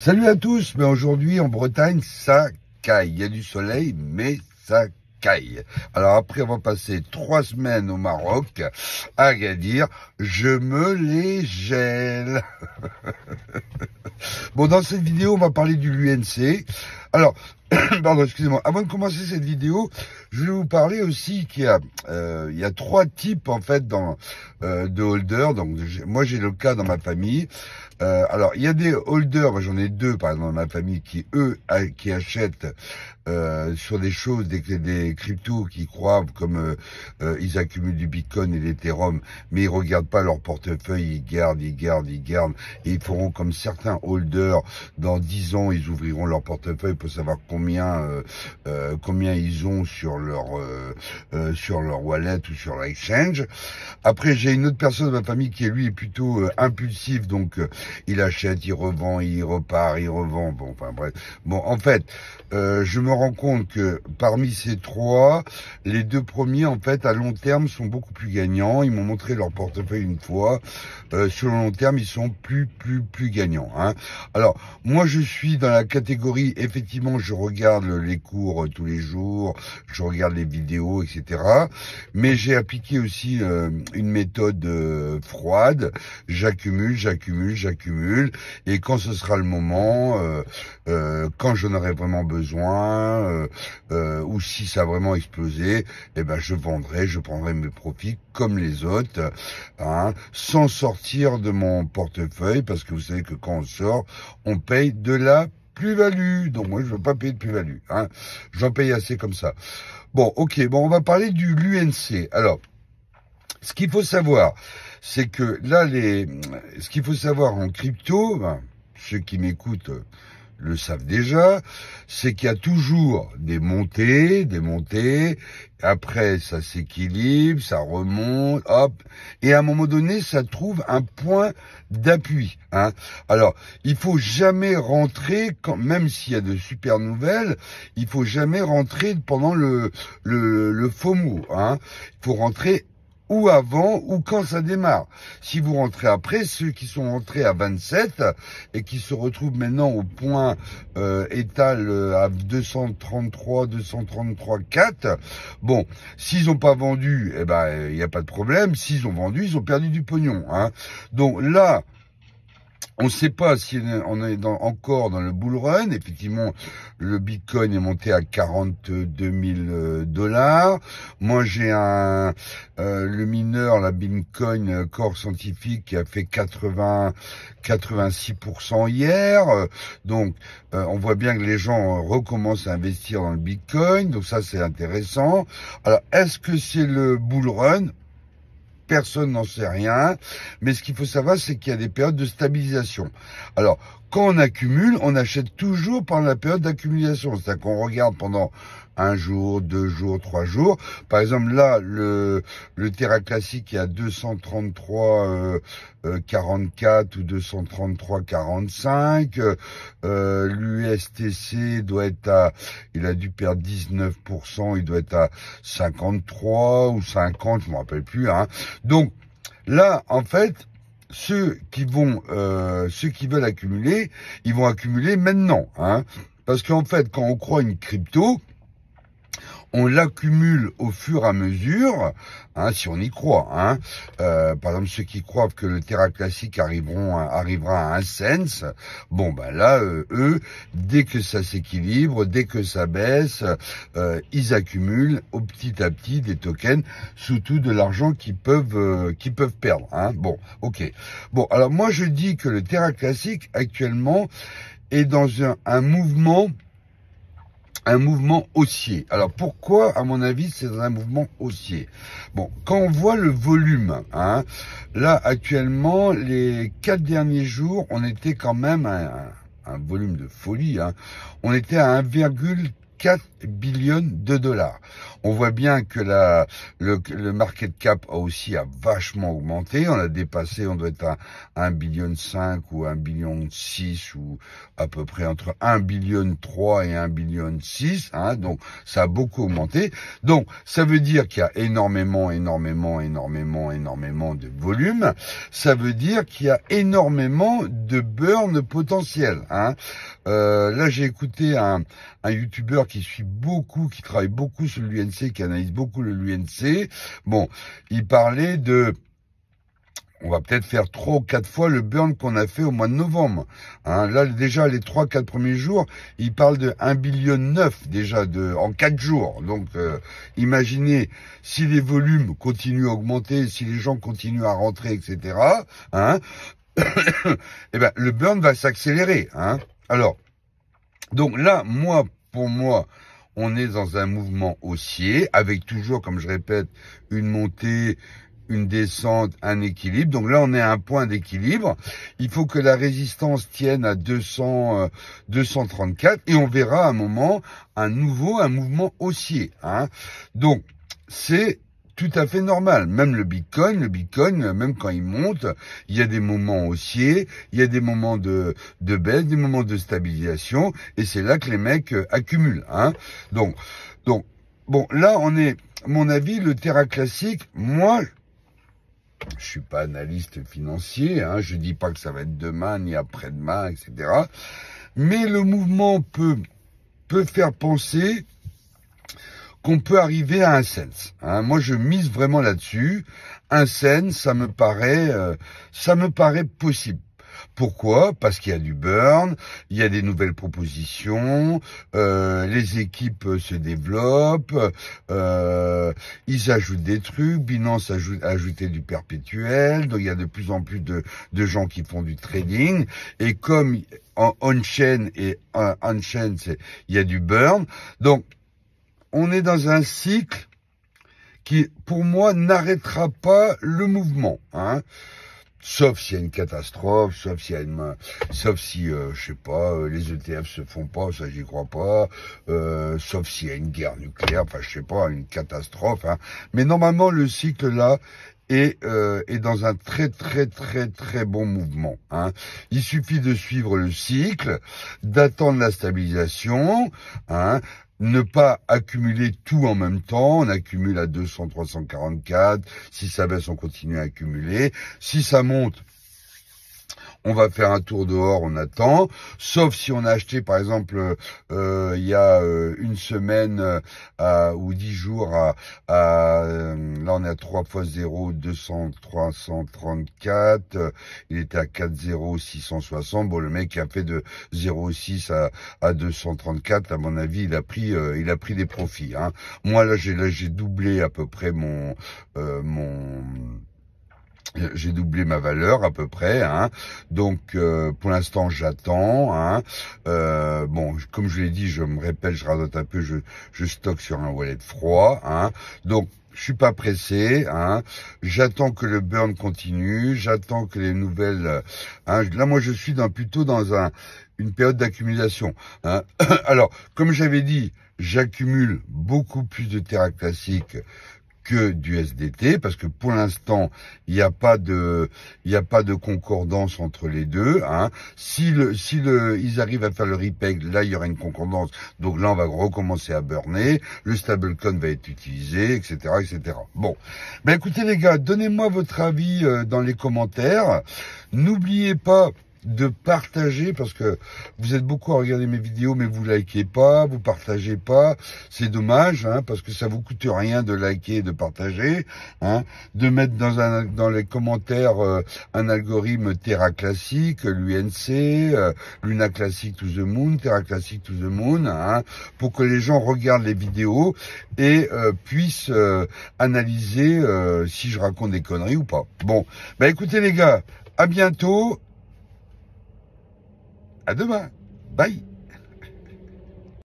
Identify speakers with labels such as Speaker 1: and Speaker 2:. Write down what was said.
Speaker 1: Salut à tous, mais aujourd'hui en Bretagne, ça caille. Il y a du soleil, mais ça caille. Alors après avoir passé 3 semaines au Maroc, à Agadir, je me les gèle. Bon, dans cette vidéo, on va parler du l'UNC. Alors, pardon, excusez-moi. Avant de commencer cette vidéo, je vais vous parler aussi il y a 3 types en fait de holders. Donc, moi, j'ai le cas dans ma famille. Alors, il y a des holders, moi, j'en ai 2 par exemple dans ma famille qui qui achètent sur des choses, des cryptos qui croient comme ils accumulent du Bitcoin et l'Ethereum, mais ils regardent pas leur portefeuille, ils gardent, et ils feront comme certains holders. Dans 10 ans, ils ouvriront leur portefeuille pour savoir combien ils ont sur leur wallet ou sur l'exchange. Après, j'ai une autre personne de ma famille qui lui est plutôt impulsif, donc il achète, il revend, il repart, il revend. Bon, enfin bref. Bon, en fait, je me rends compte que parmi ces 3, les 2 premiers, en fait, à long terme, sont beaucoup plus gagnants. Ils m'ont montré leur portefeuille une fois. Sur le long terme, ils sont plus gagnants. Hein. Alors, moi, je suis dans la catégorie, effectivement, je regarde les cours tous les jours, je regarde les vidéos, etc. Mais j'ai appliqué aussi une méthode froide. J'accumule, et quand ce sera le moment, quand j'en aurai vraiment besoin, ou si ça a vraiment explosé, eh ben je prendrai mes profits comme les autres, hein, sans sortir de mon portefeuille, parce que vous savez que quand on sort, on paye de la plus-value. Donc moi je veux pas payer de plus-value, hein. J'en paye assez comme ça. Bon, ok, bon, on va parler du l'UNC. Alors, ce qu'il faut savoir, c'est que là, ce qu'il faut savoir en crypto, ben, ceux qui m'écoutent le savent déjà, c'est qu'il y a toujours des montées, après ça s'équilibre, ça remonte, hop, et à un moment donné, ça trouve un point d'appui. Hein. Alors, il faut jamais rentrer, même s'il y a de super nouvelles, il faut jamais rentrer pendant le FOMO. Hein. Il faut rentrer ou avant, ou quand ça démarre. Si vous rentrez après, ceux qui sont rentrés à 27 et qui se retrouvent maintenant au point étal à 233,4, bon, s'ils n'ont pas vendu, eh ben, il n'y a pas de problème. S'ils ont vendu, ils ont perdu du pognon. Hein. Donc là, on ne sait pas si on est encore dans le bull run. Effectivement, le Bitcoin est monté à 42 000 $. Moi, j'ai le mineur, la Bitcoin Core Scientifique, qui a fait 86% hier. Donc, on voit bien que les gens recommencent à investir dans le Bitcoin. Donc ça, c'est intéressant. Alors, est-ce que c'est le bull run ? Personne n'en sait rien, mais ce qu'il faut savoir, c'est qu'il y a des périodes de stabilisation. Alors, quand on accumule, on achète toujours pendant la période d'accumulation. C'est-à-dire qu'on regarde pendant 1 jour, 2 jours, 3 jours. Par exemple, là, le Terra classique est à 233,44 ou 233,45. L'USTC il a dû perdre 19%, il doit être à 53 ou 50, je me rappelle plus. Hein. Donc là, en fait, ceux qui veulent accumuler, ils vont accumuler maintenant, hein. Parce qu'en fait, quand on croit une crypto, on l'accumule au fur et à mesure, hein, si on y croit. Hein. Par exemple, ceux qui croient que le Terra classique arrivera à 1 cent, bon, ben là, eux, dès que ça s'équilibre, dès que ça baisse, ils accumulent petit à petit des tokens, surtout de l'argent qu'ils peuvent perdre. Hein. Bon, ok. Bon, alors moi, je dis que le Terra classique, actuellement, est dans un mouvement haussier. Alors pourquoi, à mon avis, c'est un mouvement haussier? Bon, quand on voit le volume, hein, là actuellement, les 4 derniers jours, on était quand même à un volume de folie. Hein, on était à 4 billions de dollars. On voit bien que le market cap a vachement augmenté. On a dépassé, on doit être à 1,5 billion ou 1,6 billion ou à peu près entre 1,3 billion et 1,6 billion. Hein, donc, ça a beaucoup augmenté. Donc, ça veut dire qu'il y a énormément de volume. Ça veut dire qu'il y a énormément de burn potentiel. Hein. Là, j'ai écouté un youtubeur qui travaille beaucoup sur l'UNC, qui analyse beaucoup l'UNC. Bon, il parlait on va peut-être faire 3 ou 4 fois le burn qu'on a fait au mois de novembre. Hein, là, déjà, les 3-4 premiers jours, il parle de 1,9 billion déjà en 4 jours. Donc, imaginez, si les volumes continuent à augmenter, si les gens continuent à rentrer, etc., hein, eh ben, le burn va s'accélérer. Hein. Alors, donc là, pour moi, on est dans un mouvement haussier, avec toujours, comme je répète, une montée, une descente, un équilibre. Donc là, on est à un point d'équilibre. Il faut que la résistance tienne à 234 et on verra à un moment un mouvement haussier. Hein. Donc, c'est tout à fait normal. Même le Bitcoin, même quand il monte, il y a des moments haussiers, il y a des moments de baisse, des moments de stabilisation, et c'est là que les mecs accumulent. Hein. Donc, bon, là, mon avis, le Terra classique, moi, je suis pas analyste financier, hein, je dis pas que ça va être demain, ni après-demain, etc. Mais le mouvement peut faire penser qu'on peut arriver à un cent. Hein. Moi, je mise vraiment là-dessus. Un cent, ça me paraît possible. Pourquoi? Parce qu'il y a du burn, il y a des nouvelles propositions, les équipes se développent, ils ajoutent des trucs, Binance a ajouté du perpétuel, donc il y a de plus en plus de gens qui font du trading, et comme on-chain et on-chain, il y a du burn, donc on est dans un cycle qui, pour moi, n'arrêtera pas le mouvement, hein. Sauf s'il y a une catastrophe, sauf si, je sais pas, les ETF se font pas, ça j'y crois pas, sauf s'il y a une guerre nucléaire, enfin je sais pas, une catastrophe, hein. Mais normalement le cycle là est dans un très bon mouvement. Hein. Il suffit de suivre le cycle, d'attendre la stabilisation, hein. Ne pas accumuler tout en même temps, on accumule à 200, 344, si ça baisse, on continue à accumuler, si ça monte, on va faire un tour dehors, on attend, sauf si on a acheté, par exemple, il y a une semaine ou 10 jours, là on est à 3 fois 0, 200, 334, il était à 4,0, 660, bon le mec a fait de 0,6 à 234, à mon avis, il a pris des profits. Hein. Moi là j'ai doublé à peu près j'ai doublé ma valeur à peu près, hein. Donc pour l'instant j'attends, hein. Bon, comme je l'ai dit, je me répète, je radote un peu, je stocke sur un wallet froid, hein. Donc je suis pas pressé, hein. J'attends que le burn continue, j'attends que les nouvelles, hein. Là moi je suis plutôt dans une période d'accumulation, hein. Alors comme j'avais dit, j'accumule beaucoup plus de Terra classique que du SDT, parce que pour l'instant, il n'y a pas de concordance entre les deux, hein. Si ils arrivent à faire le repeg, là, il y aura une concordance. Donc là, on va recommencer à burner. Le stablecoin va être utilisé, etc., etc. Bon. Ben, écoutez, les gars, donnez-moi votre avis dans les commentaires. N'oubliez pas de partager, parce que vous êtes beaucoup à regarder mes vidéos, mais vous likez pas, vous partagez pas, c'est dommage, hein, parce que ça vous coûte rien de liker et de partager, hein, de mettre dans les commentaires un algorithme Terra classique, l'UNC, Luna classique to the moon, Terra classique to the moon, hein, pour que les gens regardent les vidéos et puissent analyser si je raconte des conneries ou pas. Bon, bah écoutez les gars, à bientôt. À demain. Bye.